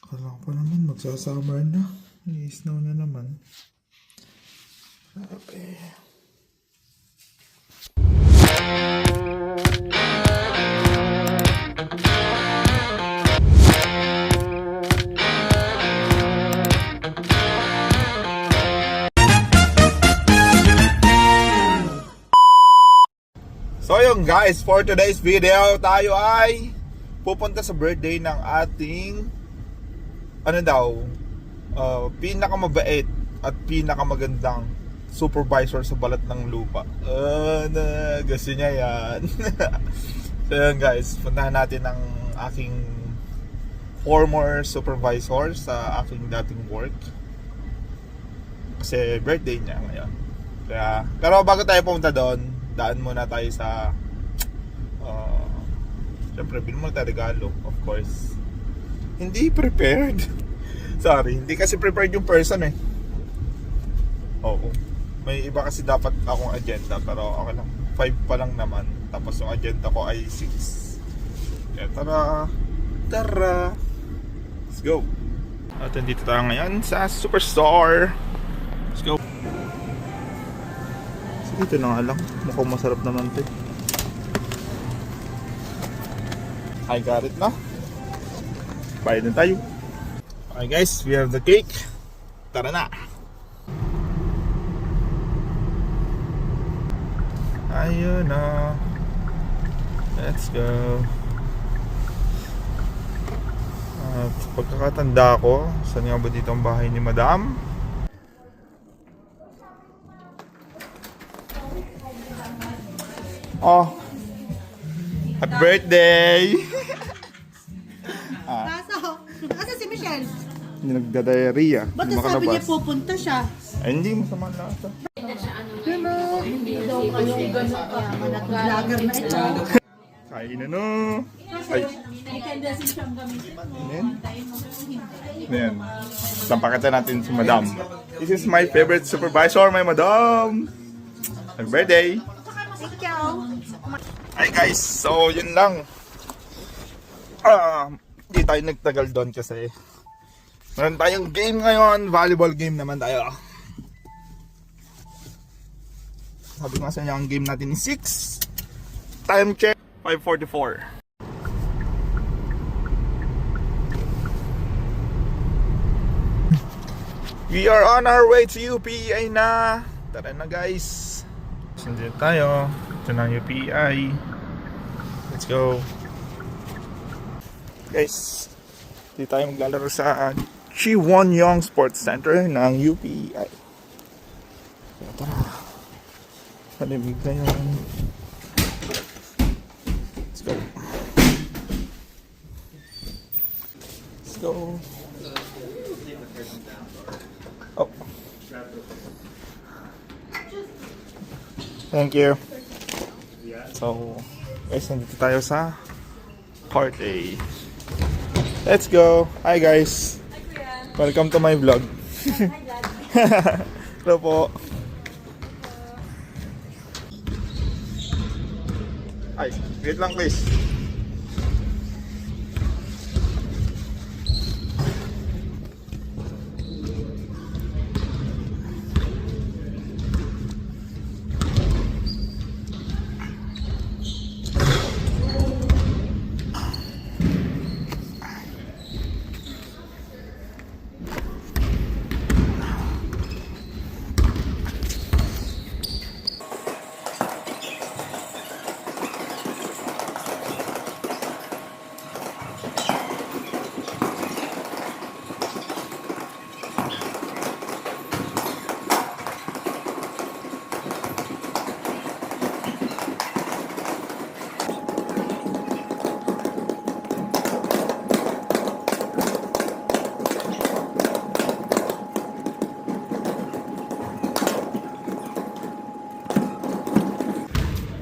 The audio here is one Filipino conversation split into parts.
Akala ko pa naman magsasummer na. I-snow na naman. Grabe. So yun guys, for today's video, tayo ay pupunta sa birthday ng ating pinakamabait at pinakamagandang supervisor sa balat ng lupa. Gusto niya yan. So yun guys, puntahan natin ang aking former supervisor sa aking dating work. Kasi birthday niya ngayon. Kaya, pero bago tayo pumunta doon, daan muna tayo sa syempre bilhin muna tayo regalo, of course. Hindi prepared. Sorry, hindi kasi prepared yung person eh. Oo, may iba kasi dapat akong agenda, pero okay lang, 5 pa lang naman. Tapos yung agenda ko ay 6. Kaya tara, let's go. At nandito tayo ngayon sa Superstore. Let's go. Dito na nga lang, mukhang masarap naman ito. I got it na. Bayad na tayo. Okay guys, we have the cake. Tara na. Ayun na. Let's go. At pagkakatanda ko, saan nga ba dito ang bahay ni Madam? Oh, happy birthday! Asa si Michelle? Hindi nagda-diarrhea. Ba't Hindi sabi niya makalabas. pupunta siya? Ay, hindi masama na ito. Hindi daw kayo nag-vlogger na ito. Kain na no. Ay. Ayan. Sampakita natin si Madam. This is my favorite supervisor, my Madam. Happy birthday! Hi guys, so yun lang. Hindi tayo nagtagal doon kasi meron tayong game ngayon. Volleyball game naman tayo. Sabi nga sa inyo, ang game natin is 6. Time check 5:44. We are on our way to UPI na. Tara na guys. Sundin tayo. Ito na ang UPI. Let's go. Guys, dito tayo maglalaro sa Chi Won Young Sports Center ng UPI. Kaya tara. Palimig na yun. Let's go. Let's go. Oh. Thank you. So, guys, nandito tayo sa Part A. Let's go. Hi guys. Welcome to my vlog. Hello po. Ay, wait lang please.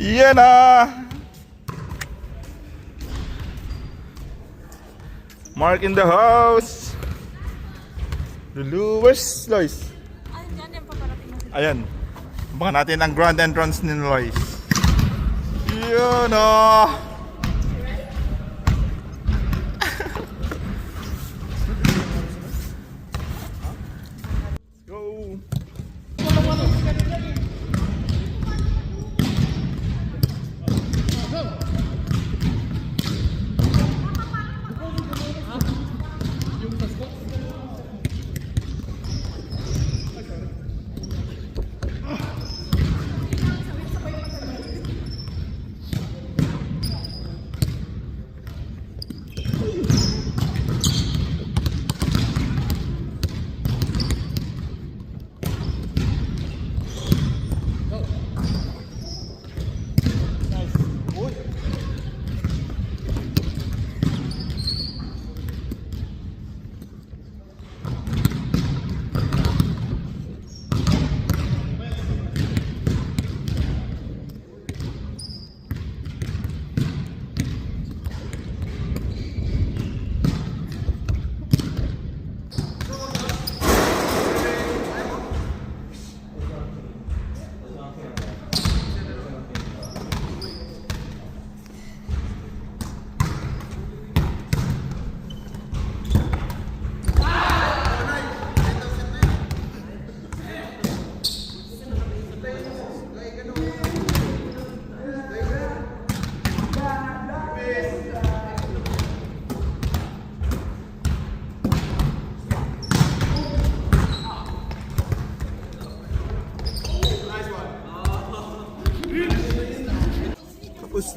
Yan na! Mark in the house! Lulu, where's Lois? Ayan. Abangan natin ang grand entrance ni Lois. Yun o!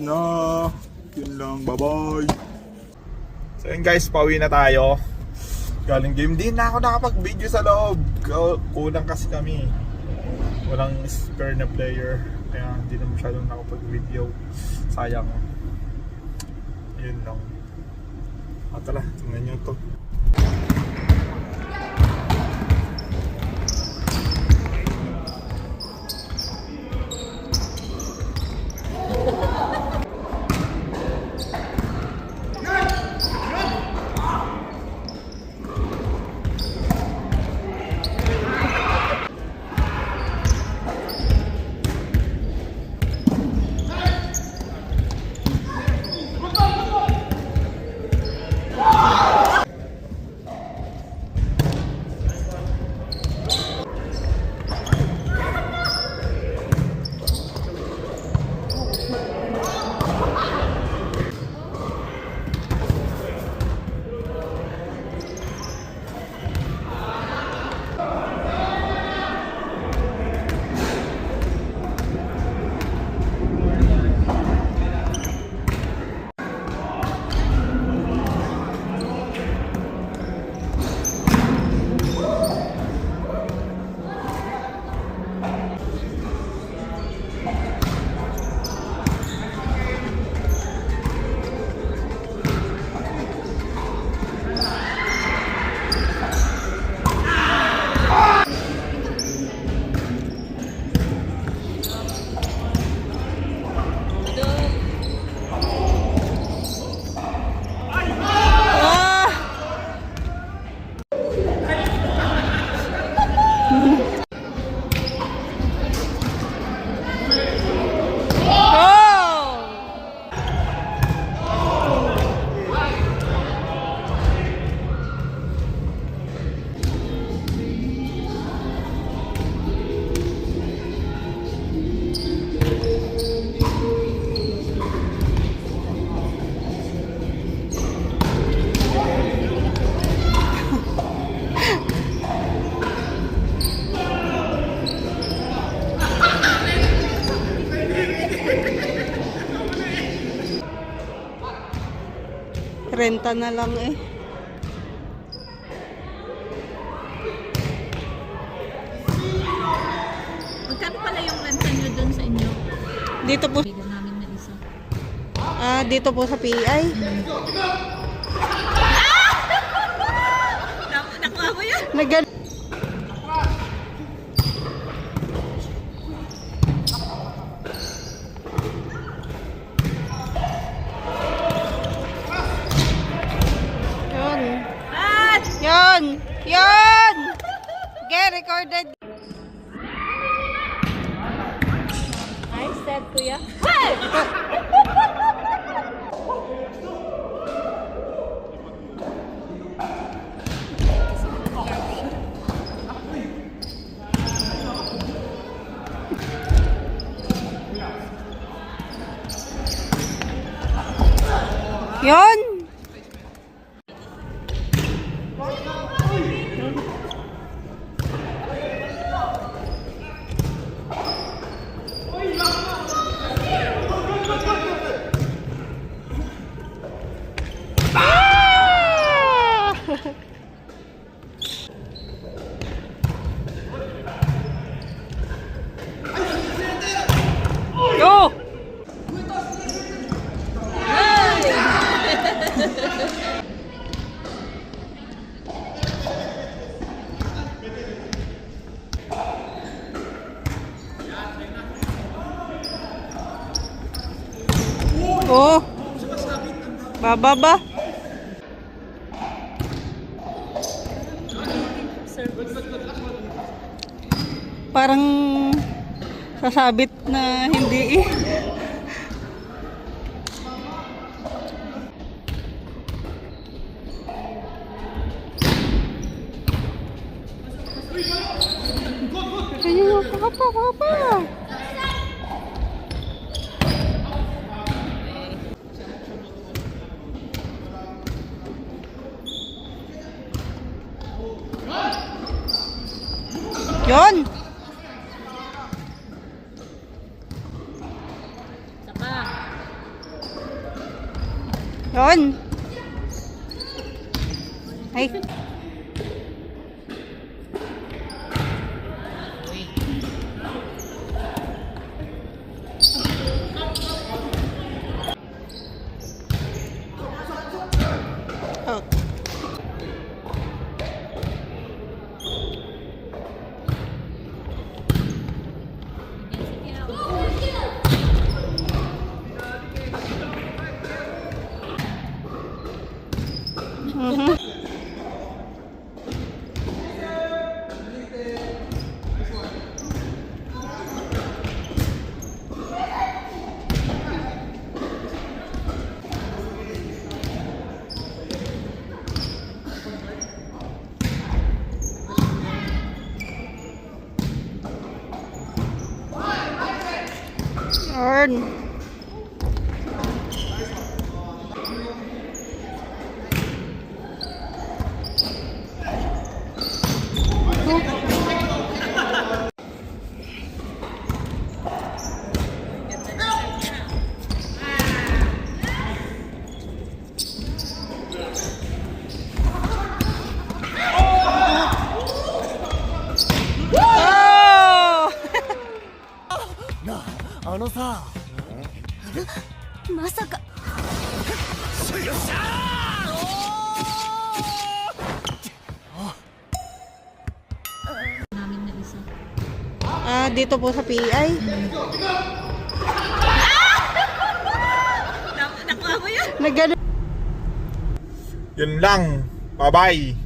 na. Yun lang, bye-bye. So yun guys, pauwi na tayo. Galing game, din na ako nakapag-video sa loob. Kulang kasi kami. Walang spare na player. Kaya hindi na masyadong nakapag-video. Sayang. Yun lang. Tara, tingnan nyo to. Renta na lang eh. Magkano pala yung renta nyo dun sa inyo? Dito po. Bigan namin na isa. Dito po sa PI. Nakuha mo yun? Nag- Yun! Yun! Okay, recorded. Nice set, kuya. Yun! Yo! Oh. Bababa. Parang sasabit na hindi eh. Ayun, papa. Yun! Saka. Yon. Ay. Out. Mhm. Earn. Oh! あのさまさか。Namin na isa. Dito po sa PI. Nakuha mo yan? Nagano. Yun lang. Bye-bye.